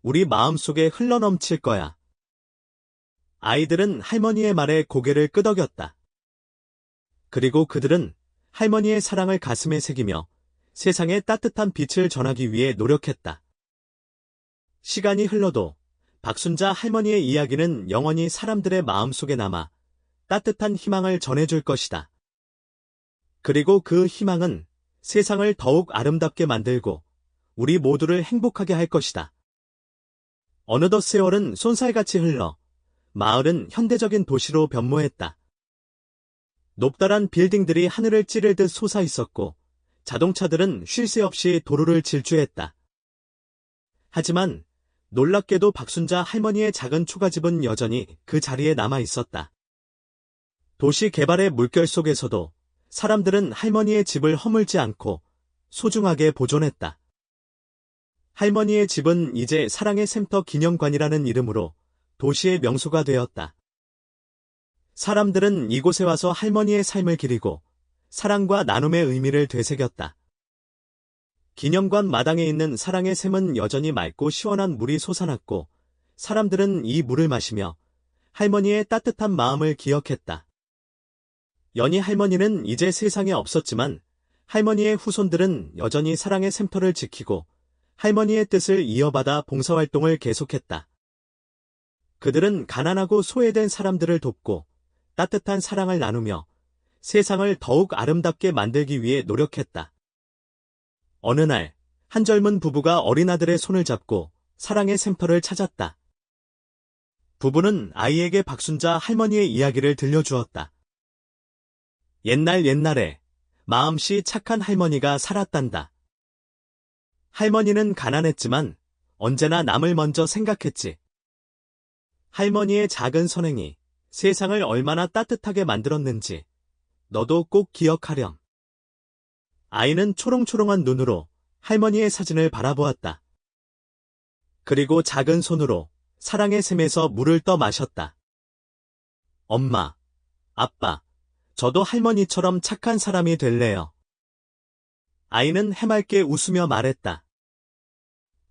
우리 마음속에 흘러넘칠 거야. 아이들은 할머니의 말에 고개를 끄덕였다. 그리고 그들은 할머니의 사랑을 가슴에 새기며 세상에 따뜻한 빛을 전하기 위해 노력했다. 시간이 흘러도 박순자 할머니의 이야기는 영원히 사람들의 마음속에 남아 따뜻한 희망을 전해줄 것이다. 그리고 그 희망은 세상을 더욱 아름답게 만들고 우리 모두를 행복하게 할 것이다. 어느덧 세월은 쏜살같이 흘러 마을은 현대적인 도시로 변모했다. 높다란 빌딩들이 하늘을 찌를 듯 솟아 있었고 자동차들은 쉴 새 없이 도로를 질주했다. 하지만 놀랍게도 박순자 할머니의 작은 초가집은 여전히 그 자리에 남아 있었다. 도시 개발의 물결 속에서도 사람들은 할머니의 집을 허물지 않고 소중하게 보존했다. 할머니의 집은 이제 사랑의 샘터 기념관이라는 이름으로 도시의 명소가 되었다. 사람들은 이곳에 와서 할머니의 삶을 기리고 사랑과 나눔의 의미를 되새겼다. 기념관 마당에 있는 사랑의 샘은 여전히 맑고 시원한 물이 솟아났고 사람들은 이 물을 마시며 할머니의 따뜻한 마음을 기억했다. 연희 할머니는 이제 세상에 없었지만 할머니의 후손들은 여전히 사랑의 샘터를 지키고 할머니의 뜻을 이어받아 봉사활동을 계속했다. 그들은 가난하고 소외된 사람들을 돕고 따뜻한 사랑을 나누며 세상을 더욱 아름답게 만들기 위해 노력했다. 어느 날, 한 젊은 부부가 어린 아들의 손을 잡고 사랑의 샘터를 찾았다. 부부는 아이에게 박순자 할머니의 이야기를 들려주었다. 옛날에 마음씨 착한 할머니가 살았단다. 할머니는 가난했지만 언제나 남을 먼저 생각했지. 할머니의 작은 선행이 세상을 얼마나 따뜻하게 만들었는지 너도 꼭 기억하렴. 아이는 초롱초롱한 눈으로 할머니의 사진을 바라보았다. 그리고 작은 손으로 사랑의 샘에서 물을 떠 마셨다. 엄마, 아빠, 저도 할머니처럼 착한 사람이 될래요. 아이는 해맑게 웃으며 말했다.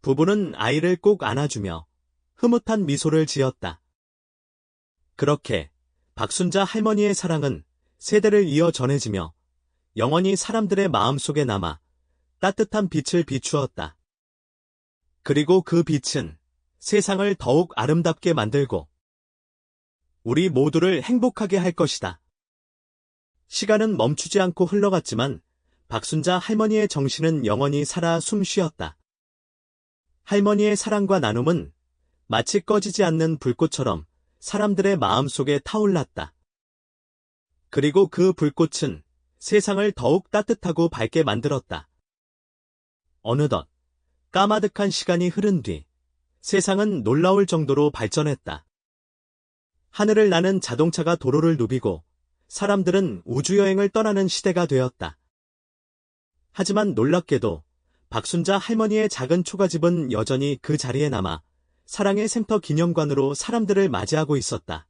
부부는 아이를 꼭 안아주며 흐뭇한 미소를 지었다. 그렇게 박순자 할머니의 사랑은 세대를 이어 전해지며 영원히 사람들의 마음속에 남아 따뜻한 빛을 비추었다. 그리고 그 빛은 세상을 더욱 아름답게 만들고 우리 모두를 행복하게 할 것이다. 시간은 멈추지 않고 흘러갔지만 박순자 할머니의 정신은 영원히 살아 숨쉬었다. 할머니의 사랑과 나눔은 마치 꺼지지 않는 불꽃처럼 사람들의 마음속에 타올랐다. 그리고 그 불꽃은 세상을 더욱 따뜻하고 밝게 만들었다. 어느덧 까마득한 시간이 흐른 뒤 세상은 놀라울 정도로 발전했다. 하늘을 나는 자동차가 도로를 누비고 사람들은 우주여행을 떠나는 시대가 되었다. 하지만 놀랍게도 박순자 할머니의 작은 초가집은 여전히 그 자리에 남아 사랑의 샘터 기념관으로 사람들을 맞이하고 있었다.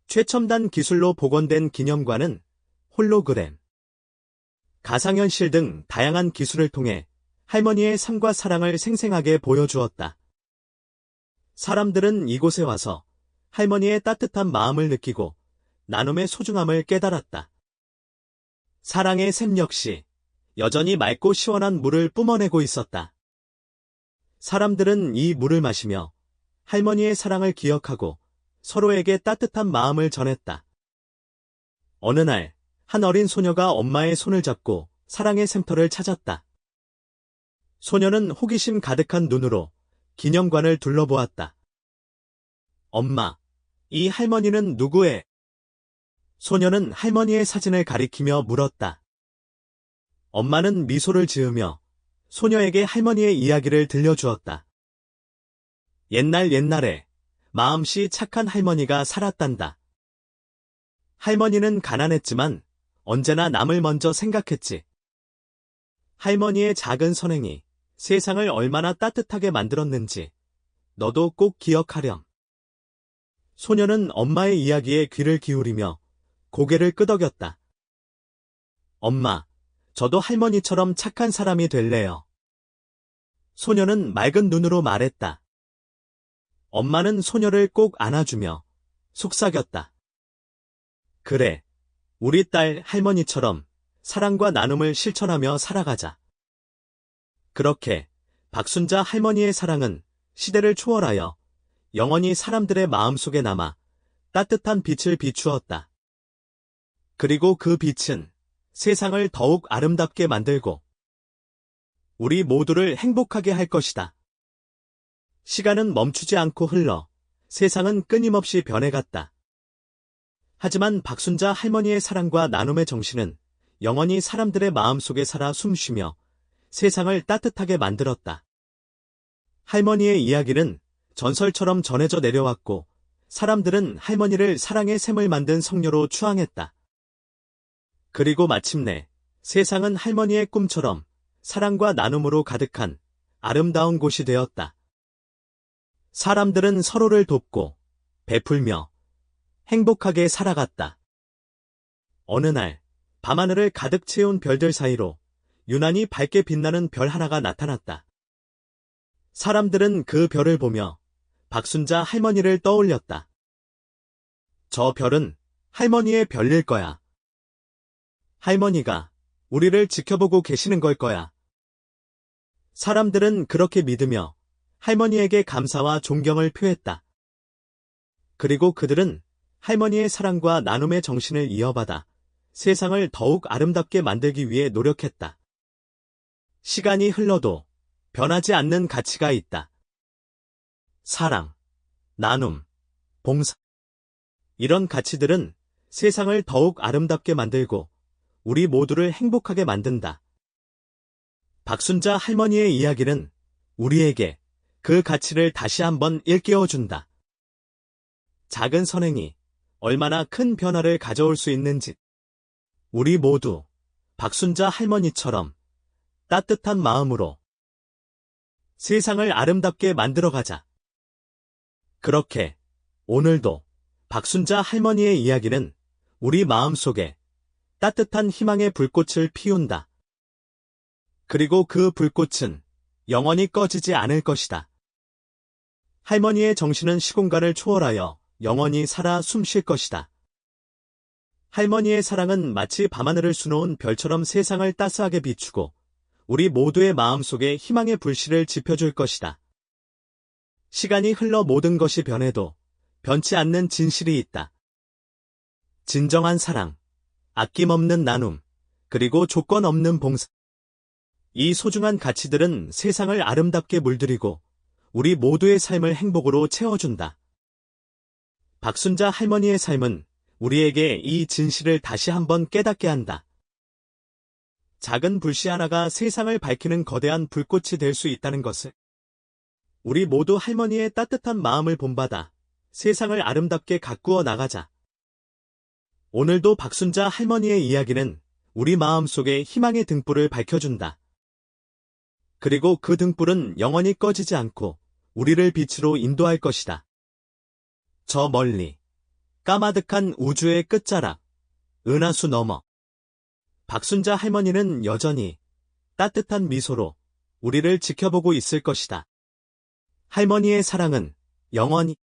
최첨단 기술로 복원된 기념관은 홀로그램, 가상현실 등 다양한 기술을 통해 할머니의 삶과 사랑을 생생하게 보여주었다. 사람들은 이곳에 와서 할머니의 따뜻한 마음을 느끼고 나눔의 소중함을 깨달았다. 사랑의 샘 역시 여전히 맑고 시원한 물을 뿜어내고 있었다. 사람들은 이 물을 마시며 할머니의 사랑을 기억하고 서로에게 따뜻한 마음을 전했다. 어느 날, 한 어린 소녀가 엄마의 손을 잡고 사랑의 샘터를 찾았다. 소녀는 호기심 가득한 눈으로 기념관을 둘러보았다. 엄마, 이 할머니는 누구의? 소녀는 할머니의 사진을 가리키며 물었다. 엄마는 미소를 지으며 소녀에게 할머니의 이야기를 들려주었다. 옛날에 마음씨 착한 할머니가 살았단다. 할머니는 가난했지만 언제나 남을 먼저 생각했지. 할머니의 작은 선행이 세상을 얼마나 따뜻하게 만들었는지 너도 꼭 기억하렴. 소녀는 엄마의 이야기에 귀를 기울이며 고개를 끄덕였다. 엄마, 저도 할머니처럼 착한 사람이 될래요. 소녀는 맑은 눈으로 말했다. 엄마는 소녀를 꼭 안아주며 속삭였다. 그래, 우리 딸 할머니처럼 사랑과 나눔을 실천하며 살아가자. 그렇게 박순자 할머니의 사랑은 시대를 초월하여 영원히 사람들의 마음속에 남아 따뜻한 빛을 비추었다. 그리고 그 빛은 세상을 더욱 아름답게 만들고 우리 모두를 행복하게 할 것이다. 시간은 멈추지 않고 흘러 세상은 끊임없이 변해갔다. 하지만 박순자 할머니의 사랑과 나눔의 정신은 영원히 사람들의 마음속에 살아 숨쉬며 세상을 따뜻하게 만들었다. 할머니의 이야기는 전설처럼 전해져 내려왔고 사람들은 할머니를 사랑의 샘을 만든 성녀로 추앙했다. 그리고 마침내 세상은 할머니의 꿈처럼 사랑과 나눔으로 가득한 아름다운 곳이 되었다. 사람들은 서로를 돕고 베풀며 행복하게 살아갔다. 어느 날 밤하늘을 가득 채운 별들 사이로 유난히 밝게 빛나는 별 하나가 나타났다. 사람들은 그 별을 보며 박순자 할머니를 떠올렸다. 저 별은 할머니의 별일 거야. 할머니가 우리를 지켜보고 계시는 걸 거야. 사람들은 그렇게 믿으며 할머니에게 감사와 존경을 표했다. 그리고 그들은 할머니의 사랑과 나눔의 정신을 이어받아 세상을 더욱 아름답게 만들기 위해 노력했다. 시간이 흘러도 변하지 않는 가치가 있다. 사랑, 나눔, 봉사. 이런 가치들은 세상을 더욱 아름답게 만들고 우리 모두를 행복하게 만든다. 박순자 할머니의 이야기는 우리에게 그 가치를 다시 한번 일깨워준다. 작은 선행이 얼마나 큰 변화를 가져올 수 있는지 우리 모두 박순자 할머니처럼 따뜻한 마음으로 세상을 아름답게 만들어가자. 그렇게 오늘도 박순자 할머니의 이야기는 우리 마음속에 따뜻한 희망의 불꽃을 피운다. 그리고 그 불꽃은 영원히 꺼지지 않을 것이다. 할머니의 정신은 시공간을 초월하여 영원히 살아 숨쉴 것이다. 할머니의 사랑은 마치 밤하늘을 수놓은 별처럼 세상을 따스하게 비추고 우리 모두의 마음속에 희망의 불씨를 지펴줄 것이다. 시간이 흘러 모든 것이 변해도 변치 않는 진실이 있다. 진정한 사랑, 아낌없는 나눔, 그리고 조건 없는 봉사. 이 소중한 가치들은 세상을 아름답게 물들이고 우리 모두의 삶을 행복으로 채워준다. 박순자 할머니의 삶은 우리에게 이 진실을 다시 한번 깨닫게 한다. 작은 불씨 하나가 세상을 밝히는 거대한 불꽃이 될 수 있다는 것을. 우리 모두 할머니의 따뜻한 마음을 본받아 세상을 아름답게 가꾸어 나가자. 오늘도 박순자 할머니의 이야기는 우리 마음속에 희망의 등불을 밝혀준다. 그리고 그 등불은 영원히 꺼지지 않고 우리를 빛으로 인도할 것이다. 저 멀리 까마득한 우주의 끝자락, 은하수 너머. 박순자 할머니는 여전히 따뜻한 미소로 우리를 지켜보고 있을 것이다. 할머니의 사랑은 영원히